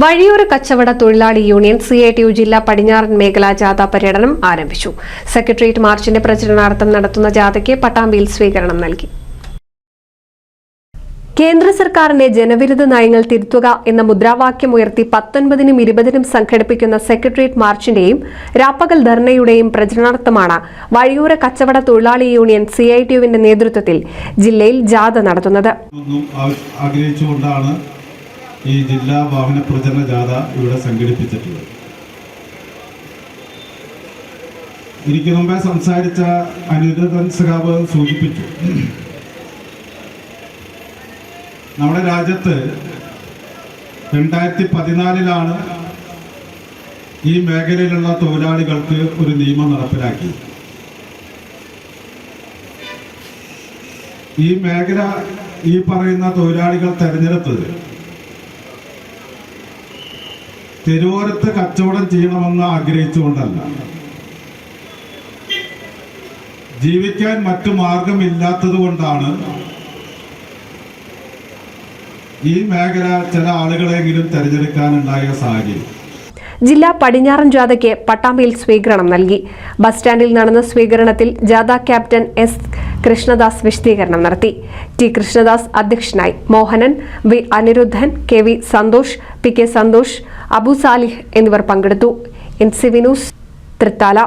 വഴിയോര കച്ചവട തൊഴിലാളി യൂണിയൻ CITU ജില്ലാ പടിഞ്ഞാറൻ മേഖലാ ജാഥ പര്യടനം ആരംഭിച്ചു. സെക്രട്ടേറിയറ്റ് മാർച്ചിന്റെ പ്രചരണാർത്ഥം നടത്തുന്ന ജാഥയ്ക്ക് പട്ടാമ്പിയിൽ സ്വീകരണം നൽകി. കേന്ദ്ര സർക്കാരിന്റെ ജനവിരുദ്ധ നയങ്ങൾ തിരുത്തുക എന്ന മുദ്രാവാക്യം ഉയർത്തി 19-നും 20-നും സംഘടിപ്പിക്കുന്ന സെക്രട്ടേറിയറ്റ് മാർച്ചിന്റെയും രാപ്പകൽ ധർണയുടെയും പ്രചരണാർത്ഥമാണ് വഴിയോര കച്ചവട തൊഴിലാളി യൂണിയൻ CITUവിന്റെ നേതൃത്വത്തിൽ ജില്ലയിൽ ജാഥ നടത്തുന്നത്. ഈ ജില്ലാ വാഹന പ്രചരണ ജാഥ ഇവിടെ സംഘടിപ്പിച്ചിട്ടുള്ളത്. എനിക്ക് മുമ്പേ സംസാരിച്ച അനിരുദ്ധൻ സഖാവ് സൂചിപ്പിച്ചു, നമ്മുടെ രാജ്യത്ത് 2014 ഈ മേഖലയിലുള്ള തൊഴിലാളികൾക്ക് ഒരു നിയമം നടപ്പിലാക്കി. ഈ മേഖല ഈ പറയുന്ന തൊഴിലാളികൾ തെരഞ്ഞെടുത്തത് തെരുവോരത്ത് കച്ചവടം ചെയ്യണമെന്ന് ആഗ്രഹിച്ചുകൊണ്ടല്ല, ജീവിക്കാൻ മറ്റു മാർഗമില്ലാത്തത് കൊണ്ടാണ് ഈ മേഖല ചില ആളുകളെങ്കിലും തെരഞ്ഞെടുക്കാനുണ്ടായ സാഹചര്യം. ജില്ലാ പടിഞ്ഞാറൻ ജാഥയ്ക്ക് പട്ടാമ്പിയിൽ സ്വീകരണം നൽകി. ബസ് സ്റ്റാൻഡിൽ നടന്ന സ്വീകരണത്തിൽ ജാഥ ക്യാപ്റ്റൻ S. കൃഷ്ണദാസ് വിശദീകരണം നടത്തി. T. കൃഷ്ണദാസ് അധ്യക്ഷനായി. Mohanan, V. Aniruddhan, KV Santhosh, PK Santhosh, Abu Salih എന്നിവർ പങ്കെടുത്തു. NCV news, Thrithala.